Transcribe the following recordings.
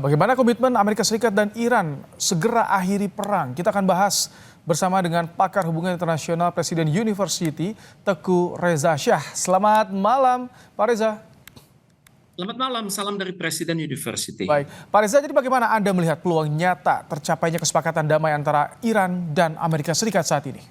Bagaimana komitmen Amerika Serikat dan Iran segera akhiri perang? Kita akan bahas bersama dengan pakar hubungan internasional Presiden University, Teguh Reza Shah. Selamat malam, Pak Reza. Selamat malam, salam dari Presiden University. Baik, Pak Reza, jadi bagaimana Anda melihat peluang nyata tercapainya kesepakatan damai antara Iran dan Amerika Serikat saat ini?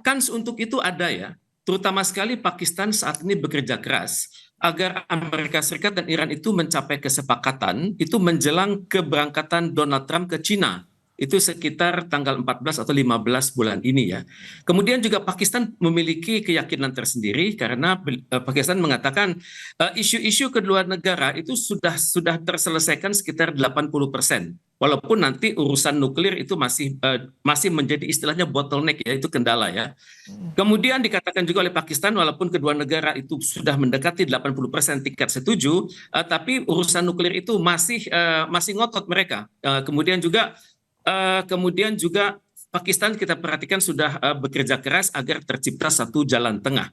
Kans untuk itu ada ya, terutama sekali Pakistan saat ini bekerja keras agar Amerika Serikat dan Iran itu mencapai kesepakatan itu menjelang keberangkatan Donald Trump ke Cina. Itu sekitar tanggal 14 atau 15 bulan ini ya. Kemudian juga Pakistan memiliki keyakinan tersendiri karena Pakistan mengatakan isu-isu kedua negara itu sudah terselesaikan sekitar 80%. Walaupun nanti urusan nuklir itu masih menjadi istilahnya bottleneck ya, itu kendala ya. Kemudian dikatakan juga oleh Pakistan walaupun kedua negara itu sudah mendekati 80% tingkat setuju, tapi urusan nuklir itu masih ngotot mereka. Kemudian juga Pakistan kita perhatikan sudah bekerja keras agar tercipta satu jalan tengah.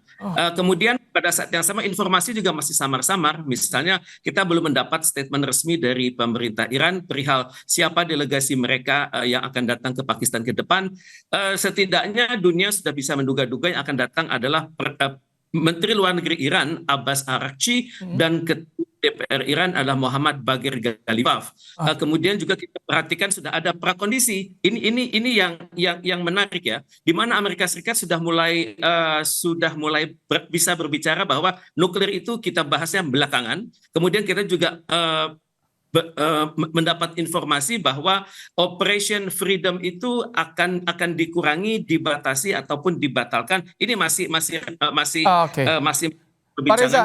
Kemudian pada saat yang sama informasi juga masih samar-samar. Misalnya kita belum mendapat statement resmi dari pemerintah Iran perihal siapa delegasi mereka yang akan datang ke Pakistan ke depan. Setidaknya dunia sudah bisa menduga-duga yang akan datang adalah Menteri Luar Negeri Iran Abbas Araghchi dan Ketua DPR Iran adalah Muhammad Baghir Ghalibaf. Kemudian juga kita perhatikan sudah ada prakondisi. Ini yang menarik ya, di mana Amerika Serikat sudah mulai bisa berbicara bahwa nuklir itu kita bahasnya belakangan. Kemudian kita juga mendapat informasi bahwa Operation Freedom itu akan dikurangi, dibatasi ataupun dibatalkan. Ini masih Pak Reza,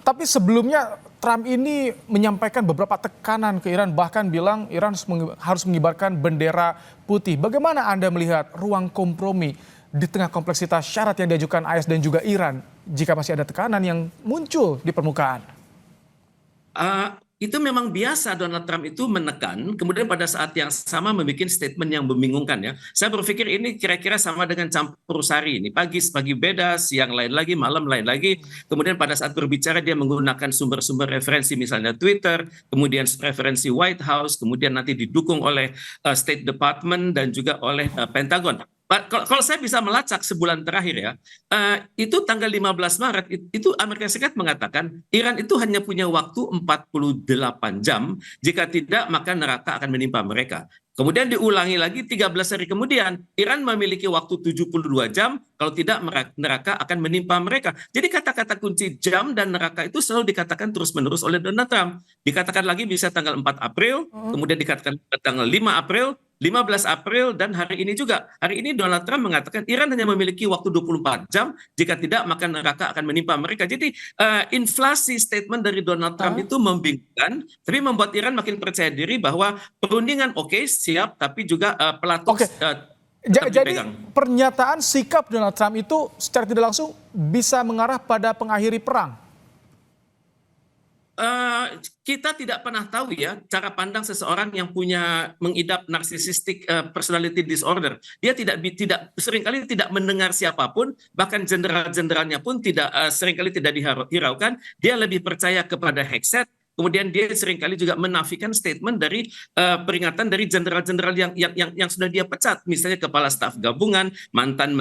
tapi sebelumnya Trump ini menyampaikan beberapa tekanan ke Iran, bahkan bilang Iran harus mengibarkan bendera putih. Bagaimana Anda melihat ruang kompromi di tengah kompleksitas syarat yang diajukan AS dan juga Iran jika masih ada tekanan yang muncul di permukaan? Itu memang biasa Donald Trump itu menekan, kemudian pada saat yang sama membuat statement yang membingungkan ya. Saya berpikir ini kira-kira sama dengan campur sari ini. Pagi beda, siang lain lagi, malam lain lagi. Kemudian pada saat berbicara dia menggunakan sumber-sumber referensi misalnya Twitter, kemudian referensi White House, kemudian nanti didukung oleh State Department dan juga oleh Pentagon. Kalau saya bisa melacak sebulan terakhir ya, itu tanggal 15 Maret itu Amerika Serikat mengatakan Iran itu hanya punya waktu 48 jam, jika tidak maka neraka akan menimpa mereka. Kemudian diulangi lagi 13 hari kemudian, Iran memiliki waktu 72 jam, kalau tidak neraka akan menimpa mereka. Jadi kata-kata kunci jam dan neraka itu selalu dikatakan terus-menerus oleh Donald Trump. Dikatakan lagi bisa tanggal 4 April, kemudian dikatakan tanggal 5 April, 15 April, dan hari ini juga. Hari ini Donald Trump mengatakan Iran hanya memiliki waktu 24 jam, jika tidak maka neraka akan menimpa mereka. Jadi inflasi statement dari Donald Trump itu membingungkan, tapi membuat Iran makin percaya diri bahwa perundingan oke, siap, tapi juga pelatuk jadi pernyataan sikap Donald Trump itu secara tidak langsung bisa mengarah pada pengakhiri perang. Kita tidak pernah tahu ya cara pandang seseorang yang mengidap narcissistic personality disorder. Dia seringkali tidak mendengar siapapun, bahkan jenderal-jenderalnya pun seringkali tidak dihiraukan. Dia lebih percaya kepada headset. Kemudian dia seringkali juga menafikan statement dari peringatan dari jenderal-jenderal yang sudah dia pecat, misalnya kepala staf gabungan, mantan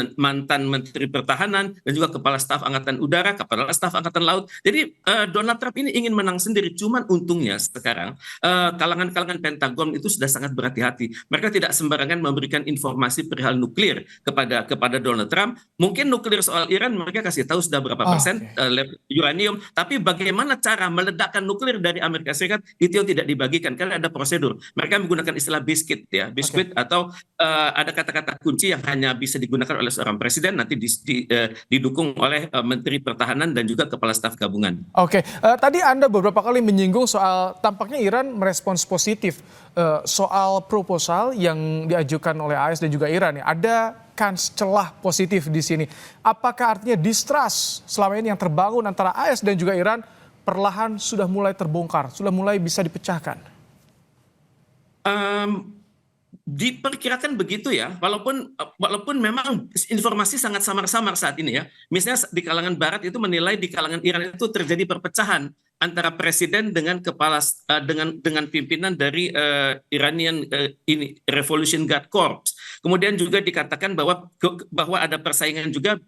menteri pertahanan, dan juga kepala staf angkatan udara, kepala staf angkatan laut. Jadi Donald Trump ini ingin menang sendiri. Cuman untungnya sekarang kalangan-kalangan Pentagon itu sudah sangat berhati-hati. Mereka tidak sembarangan memberikan informasi perihal nuklir kepada Donald Trump. Mungkin nuklir soal Iran mereka kasih tahu sudah berapa persen uranium, tapi bagaimana cara meledakkan nuklir dari Amerika Serikat itu yang tidak dibagikan karena ada prosedur. Mereka menggunakan istilah biskuit ya, biskuit atau ada kata-kata kunci yang hanya bisa digunakan oleh seorang presiden, nanti didukung oleh menteri pertahanan dan juga kepala staf gabungan. Tadi Anda beberapa kali menyinggung soal tampaknya Iran merespons positif soal proposal yang diajukan oleh AS dan juga Iran ya. Ada kans celah positif di sini. Apakah artinya distrust selama ini yang terbangun antara AS dan juga Iran perlahan sudah mulai terbongkar, sudah mulai bisa dipecahkan? Diperkirakan begitu ya, walaupun memang informasi sangat samar-samar saat ini ya. Misalnya di kalangan Barat itu menilai di kalangan Iran itu terjadi perpecahan. antara presiden dengan dengan pimpinan dari Iranian ini Revolution Guard Corps. Kemudian juga dikatakan bahwa ada persaingan juga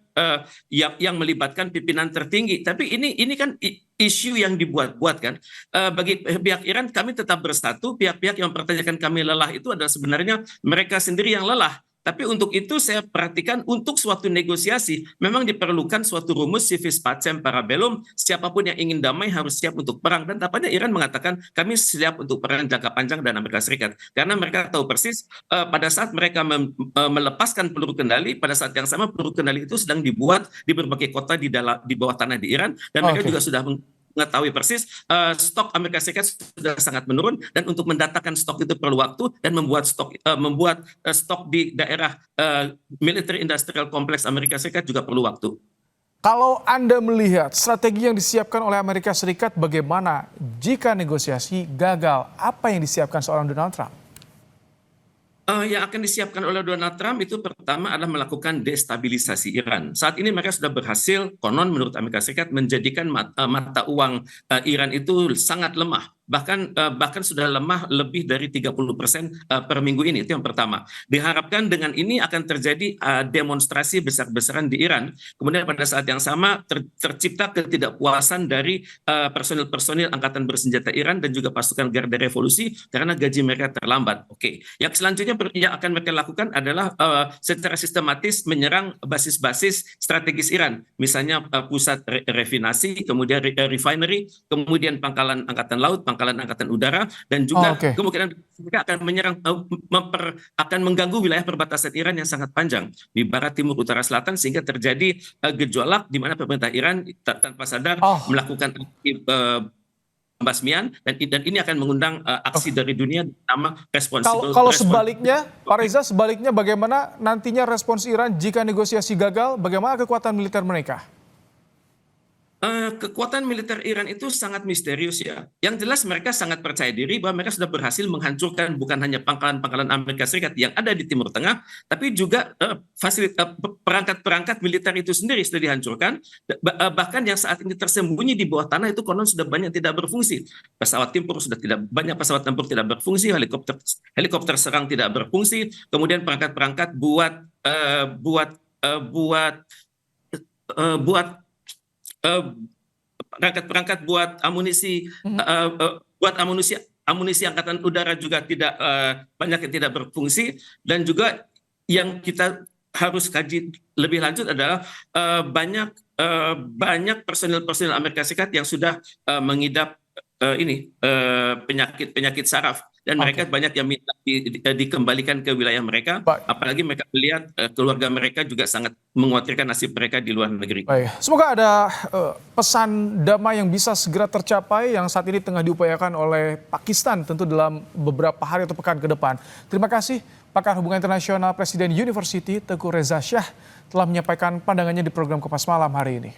yang melibatkan pimpinan tertinggi. Tapi ini kan isu yang dibuat-buat kan. Bagi pihak Iran kami tetap bersatu. Pihak-pihak yang mempertanyakan kami lelah itu adalah sebenarnya mereka sendiri yang lelah. Tapi untuk itu saya perhatikan untuk suatu negosiasi memang diperlukan suatu rumus civis pacem parabellum, siapapun yang ingin damai harus siap untuk perang, dan tampaknya Iran mengatakan kami siap untuk perang jangka panjang dengan Amerika Serikat karena mereka tahu persis pada saat mereka melepaskan peluru kendali, pada saat yang sama peluru kendali itu sedang dibuat di berbagai kota di bawah tanah di Iran, dan mereka juga sudah mengetahui persis stok Amerika Serikat sudah sangat menurun, dan untuk mendatangkan stok itu perlu waktu, dan membuat stok di daerah military industrial complex Amerika Serikat juga perlu waktu. Kalau Anda melihat strategi yang disiapkan oleh Amerika Serikat, bagaimana jika negosiasi gagal? Apa yang disiapkan seorang Donald Trump? Yang akan disiapkan oleh Donald Trump itu pertama adalah melakukan destabilisasi Iran. Saat ini mereka sudah berhasil, konon menurut Amerika Serikat, menjadikan mata uang Iran itu sangat lemah. Bahkan sudah lemah lebih dari 30% per minggu ini. Itu yang pertama. Diharapkan dengan ini akan terjadi demonstrasi besar-besaran di Iran. Kemudian pada saat yang sama tercipta ketidakpuasan dari personil-personil angkatan bersenjata Iran dan juga pasukan Garda Revolusi karena gaji mereka terlambat. Oke. Yang selanjutnya yang akan mereka lakukan adalah secara sistematis menyerang basis-basis strategis Iran. Misalnya pusat refinasi, kemudian refinery, kemudian pangkalan angkatan laut, pangkalan angkatan udara, dan juga kemungkinan mereka akan menyerang akan mengganggu wilayah perbatasan Iran yang sangat panjang di barat, timur, utara, selatan, sehingga terjadi gejolak di mana pemerintah Iran tanpa sadar melakukan pembasmian, dan ini akan mengundang aksi dari dunia nama responsible. Kalau sebaliknya, Pak Reza, sebaliknya bagaimana nantinya respons Iran jika negosiasi gagal? Bagaimana kekuatan militer mereka? Kekuatan militer Iran itu sangat misterius ya. Yang jelas mereka sangat percaya diri bahwa mereka sudah berhasil menghancurkan bukan hanya pangkalan-pangkalan Amerika Serikat yang ada di Timur Tengah, tapi juga perangkat-perangkat militer itu sendiri sudah dihancurkan. Bahkan yang saat ini tersembunyi di bawah tanah itu konon sudah banyak tidak berfungsi. Pesawat tempur sudah tidak banyak, pesawat tempur tidak berfungsi, helikopter serang tidak berfungsi, kemudian perangkat-perangkat buat perangkat-perangkat buat amunisi amunisi angkatan udara juga tidak banyak yang tidak berfungsi, dan juga yang kita harus kaji lebih lanjut adalah banyak personil-personil Amerika Serikat yang sudah mengidap penyakit saraf, dan mereka banyak yang minta dikembalikan ke wilayah mereka. Apalagi mereka melihat keluarga mereka juga sangat mengkhawatirkan nasib mereka di luar negeri. Baik. Semoga ada pesan damai yang bisa segera tercapai yang saat ini tengah diupayakan oleh Pakistan tentu dalam beberapa hari atau pekan ke depan. Terima kasih Pakar Hubungan Internasional Presiden University Teguh Reza Shah telah menyampaikan pandangannya di program Kompas Malam hari ini.